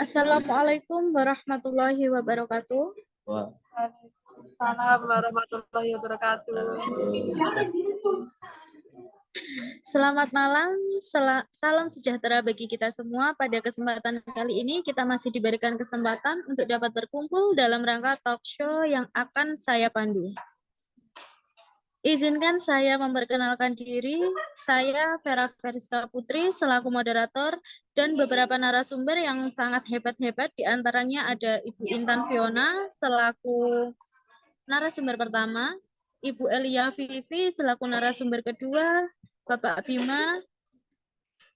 Assalamualaikum warahmatullahi wabarakatuh. Waalaikumsalam warahmatullahi wabarakatuh. Selamat malam, salam sejahtera bagi kita semua. Pada kesempatan kali ini kita masih diberikan kesempatan untuk dapat berkumpul dalam rangka talk show yang akan saya pandu. Izinkan saya memperkenalkan diri, saya Vera Veriska Putri selaku moderator dan beberapa narasumber yang sangat hebat-hebat, diantaranya ada Ibu Intan Fiona selaku narasumber pertama, Ibu Elia Vivi selaku narasumber kedua, Bapak Bima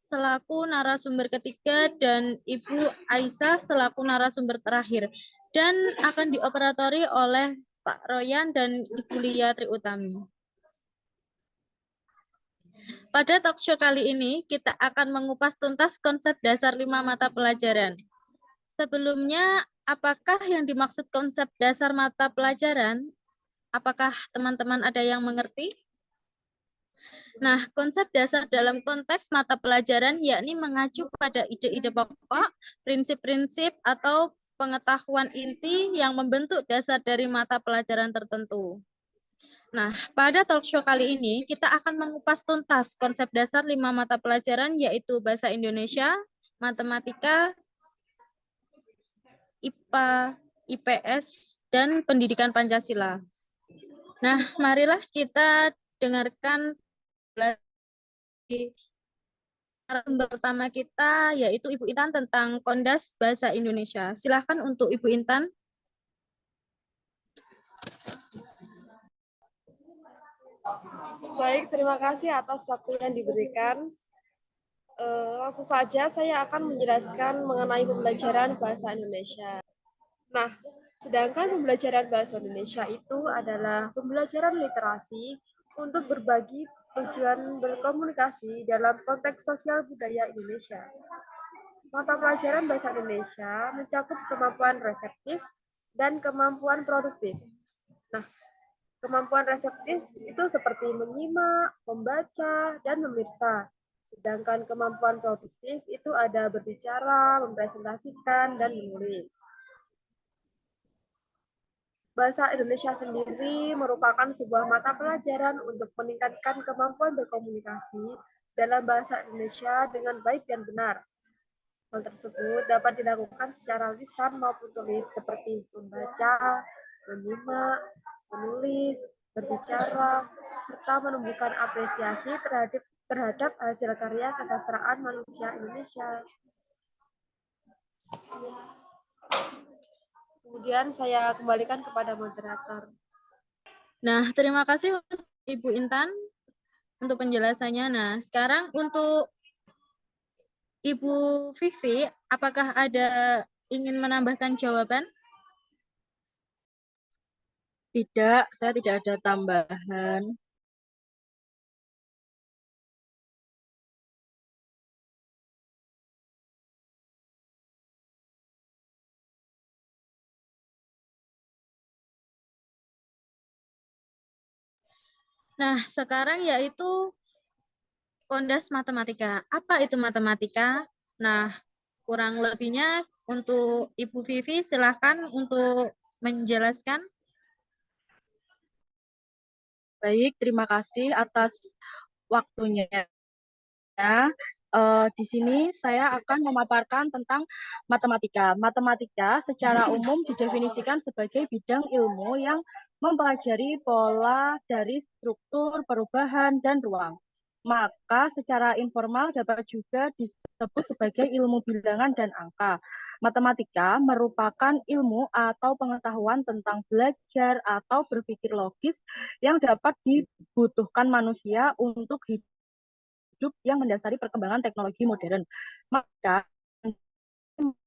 selaku narasumber ketiga, dan Ibu Aisyah selaku narasumber terakhir. Dan akan dioperatori oleh Pak Royan dan Ibu Lia Triutami. Pada talkshow kali ini, kita akan mengupas tuntas konsep dasar 5 mata pelajaran. Sebelumnya, apakah yang dimaksud konsep dasar mata pelajaran? Apakah teman-teman ada yang mengerti? Nah, konsep dasar dalam konteks mata pelajaran yakni mengacu pada ide-ide pokok, prinsip-prinsip, atau pengetahuan inti yang membentuk dasar dari mata pelajaran tertentu. Nah, pada talk show kali ini kita akan mengupas tuntas konsep dasar 5 mata pelajaran yaitu Bahasa Indonesia, Matematika, IPA, IPS, dan Pendidikan Pancasila. Nah, marilah kita dengarkan narasumber pertama kita yaitu Ibu Intan tentang Kondas Bahasa Indonesia. Silakan untuk Ibu Intan. Baik, terima kasih atas waktu yang diberikan. Langsung saja saya akan menjelaskan mengenai pembelajaran bahasa Indonesia. Nah, sedangkan pembelajaran bahasa Indonesia itu adalah pembelajaran literasi untuk berbagi tujuan berkomunikasi dalam konteks sosial budaya Indonesia. Mata pelajaran bahasa Indonesia mencakup kemampuan reseptif dan kemampuan produktif. Nah, kemampuan reseptif itu seperti menyimak, membaca, dan memeriksa. Sedangkan kemampuan produktif itu ada berbicara, mempresentasikan, dan menulis. Bahasa Indonesia sendiri merupakan sebuah mata pelajaran untuk meningkatkan kemampuan berkomunikasi dalam bahasa Indonesia dengan baik dan benar. Hal tersebut dapat dilakukan secara lisan maupun tulis seperti membaca, menyimak, menulis, berbicara, serta menumbuhkan apresiasi terhadap hasil karya kesastraan manusia Indonesia. Kemudian saya kembalikan kepada moderator. Nah, terima kasih Ibu Intan untuk penjelasannya. Nah, sekarang untuk Ibu Vivi, apakah ada ingin menambahkan jawaban? Tidak, saya tidak ada tambahan. Nah, sekarang yaitu Kondas Matematika. Apa itu matematika? Nah, kurang lebihnya untuk Ibu Vivi silahkan untuk menjelaskan. Baik, terima kasih atas waktunya. Di sini saya akan memaparkan tentang matematika. Matematika secara umum didefinisikan sebagai bidang ilmu yang mempelajari pola dari struktur, perubahan, dan ruang. Maka secara informal dapat juga disebut sebagai ilmu bilangan dan angka. Matematika merupakan ilmu atau pengetahuan tentang belajar atau berpikir logis yang dapat dibutuhkan manusia untuk hidup yang mendasari perkembangan teknologi modern. Maka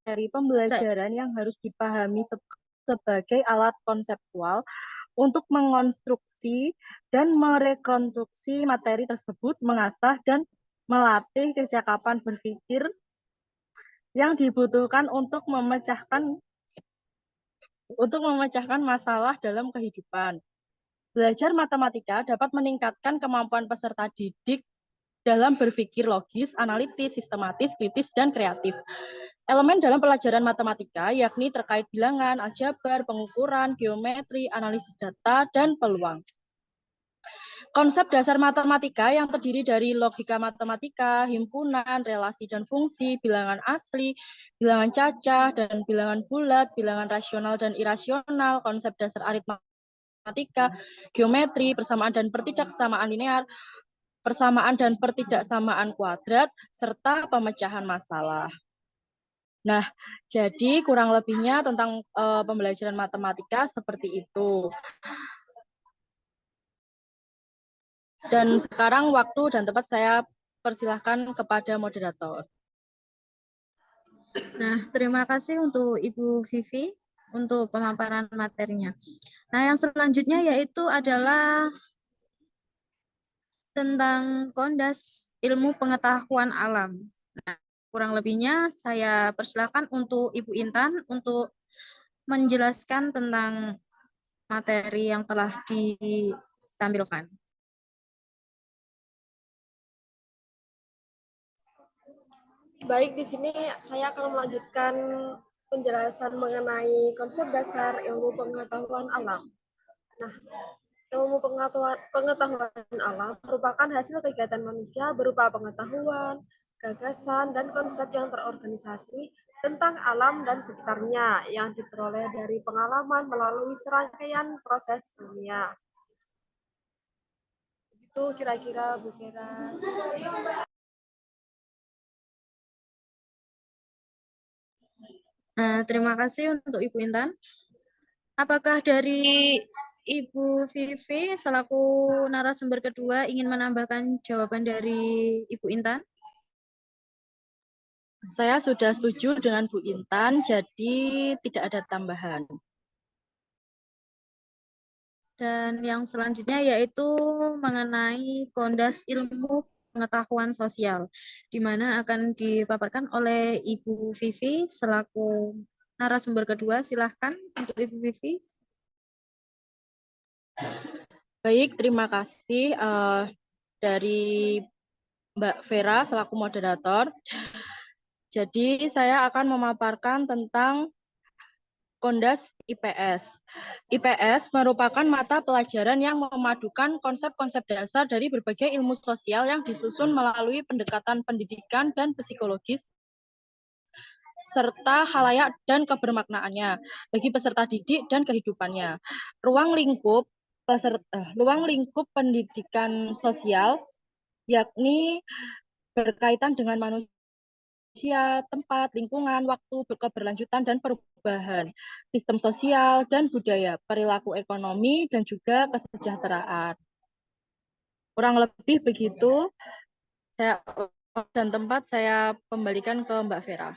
dari pembelajaran yang harus dipahami sebagai alat konseptual untuk mengonstruksi dan merekonstruksi materi tersebut, mengasah dan melatih kecakapan berpikir yang dibutuhkan untuk memecahkan masalah dalam kehidupan. Belajar matematika dapat meningkatkan kemampuan peserta didik dalam berpikir logis, analitis, sistematis, kritis, dan kreatif. Elemen dalam pelajaran matematika yakni terkait bilangan, aljabar, pengukuran, geometri, analisis data, dan peluang. Konsep dasar matematika yang terdiri dari logika matematika, himpunan, relasi dan fungsi, bilangan asli, bilangan cacah, dan bilangan bulat, bilangan rasional dan irasional, konsep dasar aritmatika, geometri, persamaan dan pertidaksamaan linear, persamaan dan pertidaksamaan kuadrat, serta pemecahan masalah. Nah, jadi kurang lebihnya tentang pembelajaran matematika seperti itu. Dan sekarang waktu dan tempat saya persilahkan kepada moderator. Nah, terima kasih untuk Ibu Vivi untuk pemaparan materinya. Nah, yang selanjutnya yaitu adalah tentang Kondas Ilmu Pengetahuan Alam. Nah, kurang lebihnya saya persilakan untuk Ibu Intan untuk menjelaskan tentang materi yang telah ditampilkan. Baik, di sini saya akan melanjutkan penjelasan mengenai konsep dasar ilmu pengetahuan alam. Nah, ilmu pengetahuan alam merupakan hasil kegiatan manusia berupa pengetahuan, gagasan, dan konsep yang terorganisasi tentang alam dan sekitarnya yang diperoleh dari pengalaman melalui serangkaian proses ilmiah. Itu kira-kira Bu Vera. Terima kasih untuk Ibu Intan. Apakah dari Ibu Vivi selaku narasumber kedua ingin menambahkan jawaban dari Ibu Intan? Saya sudah setuju dengan Bu Intan, jadi tidak ada tambahan. Dan yang selanjutnya yaitu mengenai Kondas Ilmu Pengetahuan Sosial, di mana akan dipaparkan oleh Ibu Vivi selaku narasumber kedua. Silahkan untuk Ibu Vivi. Baik, terima kasih dari Mbak Vera selaku moderator. Jadi saya akan memaparkan tentang Kondas IPS. IPS merupakan mata pelajaran yang memadukan konsep-konsep dasar dari berbagai ilmu sosial yang disusun melalui pendekatan pendidikan dan psikologis serta halayak dan kebermaknaannya bagi peserta didik dan kehidupannya. Ruang lingkup pendidikan sosial yakni berkaitan dengan manusia, tempat, lingkungan, waktu, keberlanjutan, dan perubahan, sistem sosial dan budaya, perilaku ekonomi, dan juga kesejahteraan. Kurang lebih begitu, dan tempat saya kembalikan ke Mbak Vera.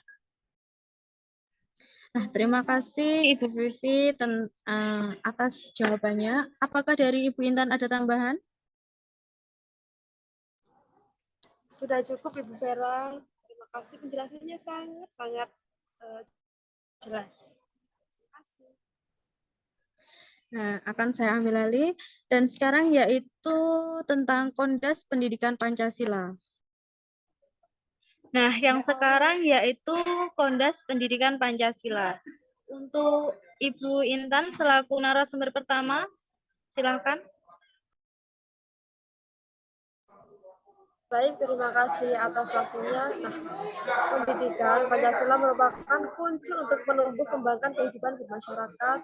Nah, terima kasih Ibu Vivi atas jawabannya. Apakah dari Ibu Intan ada tambahan? Sudah cukup Ibu Vera. Terima kasih, penjelasannya sangat jelas. Nah, akan saya ambil alih. Dan sekarang yaitu tentang Kondas Pendidikan Pancasila. Nah, yang sekarang yaitu Kondas Pendidikan Pancasila. Untuk Ibu Intan selaku narasumber pertama, silakan. Baik, terima kasih atas waktunya. Nah, pendidikan Pancasila merupakan kunci untuk menumbuh kembangkan kehidupan bermasyarakat,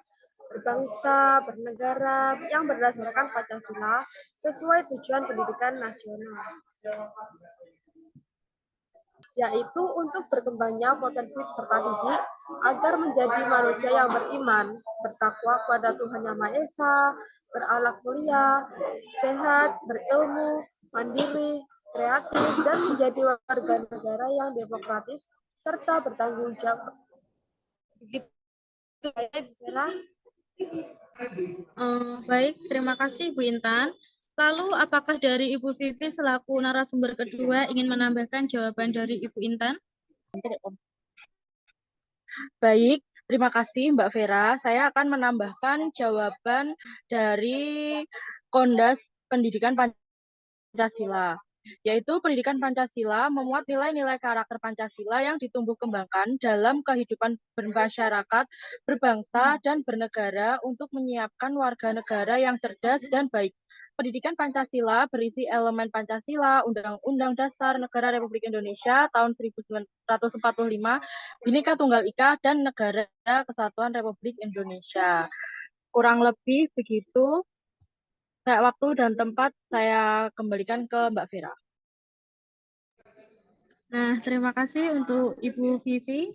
berbangsa, bernegara yang berdasarkan Pancasila sesuai tujuan pendidikan nasional, yaitu untuk berkembangnya potensi peserta didik agar menjadi manusia yang beriman, bertakwa kepada Tuhan Yang Maha Esa, berakhlak mulia, sehat, berilmu, mandiri, kreatif, dan menjadi warga negara yang demokratis serta bertanggung jawab. Begitu ya, Vera. Baik, terima kasih Bu Intan. Lalu apakah dari Ibu Vivi selaku narasumber kedua ingin menambahkan jawaban dari Ibu Intan? Baik, terima kasih Mbak Vera. Saya akan menambahkan jawaban dari Kondas Pendidikan Pancasila. yaitu pendidikan Pancasila memuat nilai-nilai karakter Pancasila yang ditumbuh kembangkan dalam kehidupan bermasyarakat, berbangsa, dan bernegara untuk menyiapkan warga negara yang cerdas dan baik. Pendidikan Pancasila berisi elemen Pancasila, Undang-Undang Dasar Negara Republik Indonesia tahun 1945, Bhinneka Tunggal Ika, dan Negara Kesatuan Republik Indonesia. Kurang lebih begitu. Waktu dan tempat saya kembalikan ke Mbak Vera. Nah, terima kasih untuk Ibu Vivi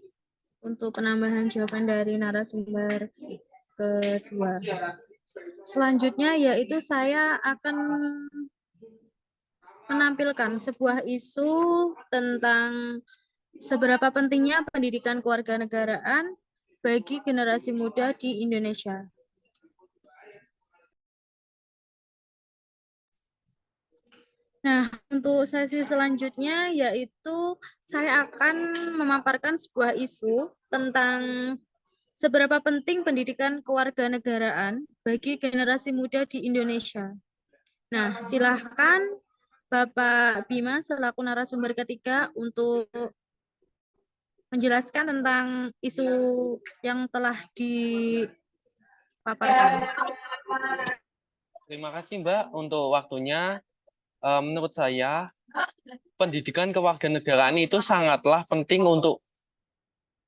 untuk penambahan jawaban dari narasumber kedua. Selanjutnya yaitu saya akan menampilkan sebuah isu tentang seberapa pentingnya pendidikan kewarganegaraan bagi generasi muda di Indonesia. Nah, untuk sesi selanjutnya yaitu saya akan memaparkan sebuah isu tentang seberapa penting pendidikan kewarganegaraan bagi generasi muda di Indonesia. Nah, silahkan Bapak Bima selaku narasumber ketiga untuk menjelaskan tentang isu yang telah dipaparkan. Terima kasih Mbak untuk waktunya. Menurut saya, pendidikan kewarganegaraan itu sangatlah penting untuk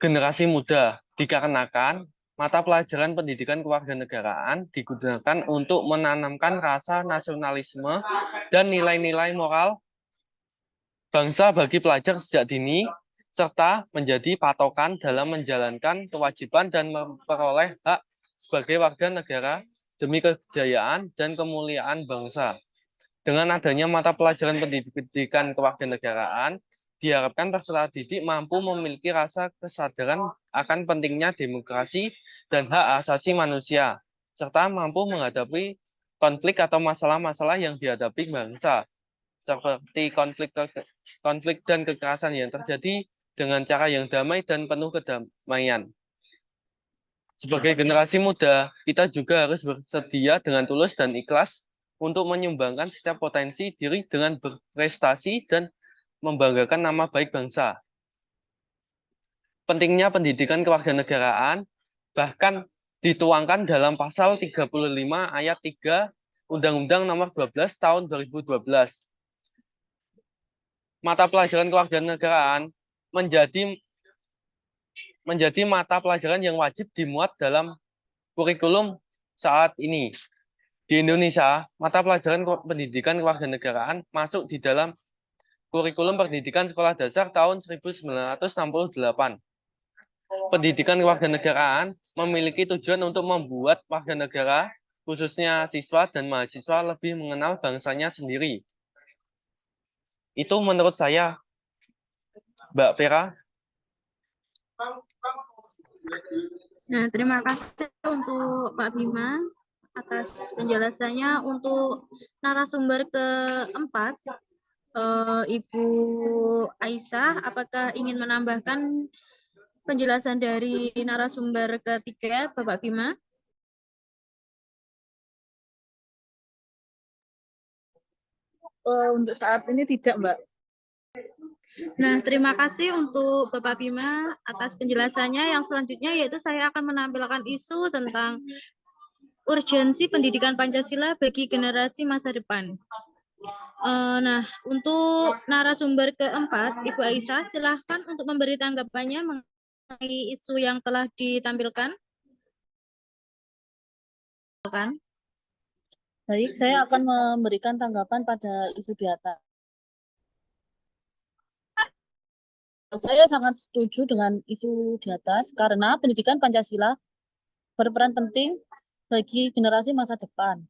generasi muda, dikarenakan mata pelajaran pendidikan kewarganegaraan digunakan untuk menanamkan rasa nasionalisme dan nilai-nilai moral bangsa bagi pelajar sejak dini, serta menjadi patokan dalam menjalankan kewajiban dan memperoleh hak sebagai warga negara demi kejayaan dan kemuliaan bangsa. Dengan adanya mata pelajaran pendidikan kewarganegaraan, diharapkan peserta didik mampu memiliki rasa kesadaran akan pentingnya demokrasi dan hak asasi manusia, serta mampu menghadapi konflik atau masalah-masalah yang dihadapi bangsa, seperti konflik dan kekerasan yang terjadi dengan cara yang damai dan penuh kedamaian. Sebagai generasi muda, kita juga harus bersedia dengan tulus dan ikhlas untuk menyumbangkan setiap potensi diri dengan berprestasi dan membanggakan nama baik bangsa. Pentingnya pendidikan kewarganegaraan bahkan dituangkan dalam pasal 35 ayat 3 Undang-Undang Nomor 12 Tahun 2012. Mata pelajaran kewarganegaraan menjadi mata pelajaran yang wajib dimuat dalam kurikulum saat ini. Di Indonesia, mata pelajaran pendidikan kewarganegaraan masuk di dalam kurikulum pendidikan sekolah dasar tahun 1968. Pendidikan kewarganegaraan memiliki tujuan untuk membuat warga negara, khususnya siswa dan mahasiswa, lebih mengenal bangsanya sendiri. Itu menurut saya, Mbak Vera. Nah, terima kasih untuk Pak Bima atas penjelasannya. Untuk narasumber keempat, Ibu Aisyah, apakah ingin menambahkan penjelasan dari narasumber ketiga, Bapak Bima? Untuk saat ini tidak, Mbak. Nah, terima kasih untuk Bapak Bima atas penjelasannya. Yang selanjutnya yaitu saya akan menampilkan isu tentang urgensi pendidikan Pancasila bagi generasi masa depan. Nah, untuk narasumber keempat, Ibu Aisyah, silahkan untuk memberi tanggapannya mengenai isu yang telah ditampilkan. Baik, saya akan memberikan tanggapan pada isu di atas. Saya sangat setuju dengan isu di atas karena pendidikan Pancasila berperan penting bagi generasi masa depan.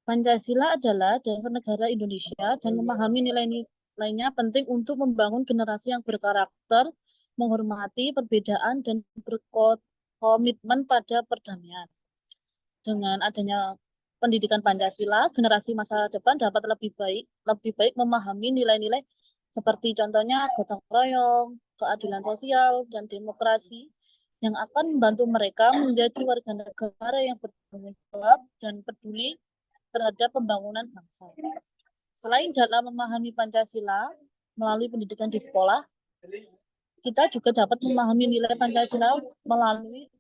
Pancasila adalah dasar negara Indonesia dan memahami nilai-nilainya penting untuk membangun generasi yang berkarakter, menghormati perbedaan, dan berkomitmen pada perdamaian. Dengan adanya pendidikan Pancasila, generasi masa depan dapat lebih baik memahami nilai-nilai seperti contohnya gotong royong, keadilan sosial, dan demokrasi yang akan membantu mereka menjadi warga negara yang bertanggung jawab dan peduli terhadap pembangunan bangsa. Selain dalam memahami Pancasila melalui pendidikan di sekolah, kita juga dapat memahami nilai Pancasila melalui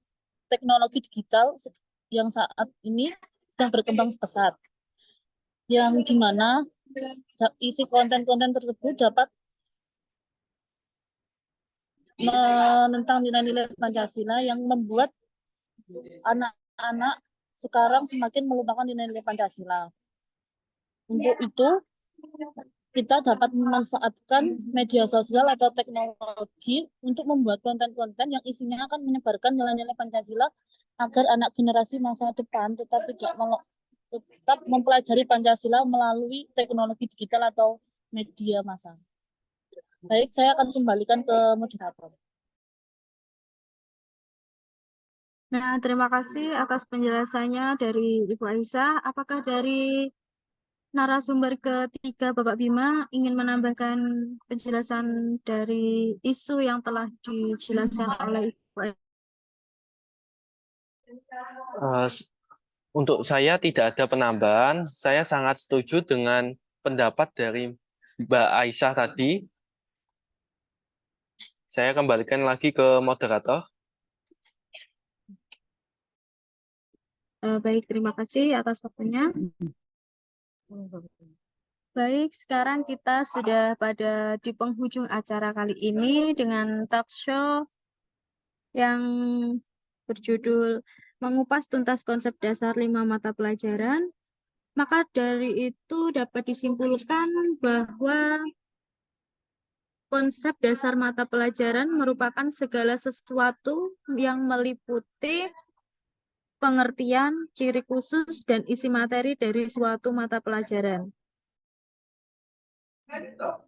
teknologi digital yang saat ini sedang berkembang pesat, yang dimana isi konten-konten tersebut dapat menentang nilai-nilai Pancasila yang membuat anak-anak sekarang semakin melupakan nilai-nilai Pancasila. Untuk itu, kita dapat memanfaatkan media sosial atau teknologi untuk membuat konten-konten yang isinya akan menyebarkan nilai-nilai Pancasila agar anak generasi masa depan tetap mempelajari Pancasila melalui teknologi digital atau media massa. Baik, saya akan kembalikan ke moderator. Nah, terima kasih atas penjelasannya dari Ibu Aisyah. Apakah dari narasumber ketiga Bapak Bima ingin menambahkan penjelasan dari isu yang telah dijelaskan oleh Ibu Aisyah? Untuk saya tidak ada penambahan. Saya sangat setuju dengan pendapat dari Mbak Aisyah tadi. Saya kembalikan lagi ke moderator. Baik, terima kasih atas waktunya. Baik, sekarang kita sudah di penghujung acara kali ini dengan talk show yang berjudul Mengupas Tuntas Konsep Dasar 5 Mata Pelajaran. Maka dari itu dapat disimpulkan bahwa konsep dasar mata pelajaran merupakan segala sesuatu yang meliputi pengertian, ciri khusus, dan isi materi dari suatu mata pelajaran.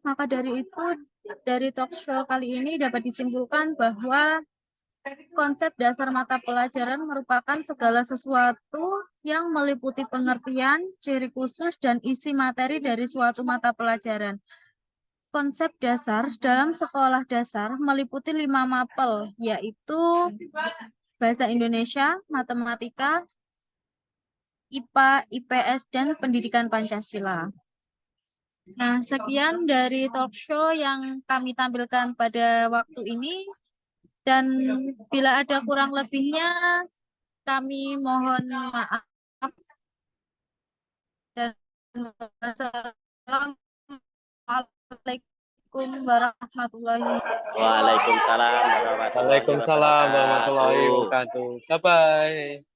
Maka dari itu, dari talk show kali ini dapat disimpulkan bahwa konsep dasar mata pelajaran merupakan segala sesuatu yang meliputi pengertian, ciri khusus, dan isi materi dari suatu mata pelajaran. Konsep dasar dalam sekolah dasar meliputi 5 mapel, yaitu Bahasa Indonesia, Matematika, IPA, IPS, dan Pendidikan Pancasila. Nah, sekian dari talk show yang kami tampilkan pada waktu ini. Dan bila ada kurang lebihnya, kami mohon maaf. Dan wassalamualaikum warahmatullahi wabarakatuh. Waalaikumsalam warahmatullahi Waalaikumsalam warahmatullahi wabarakatuh. wabarakatuh. Bye-bye.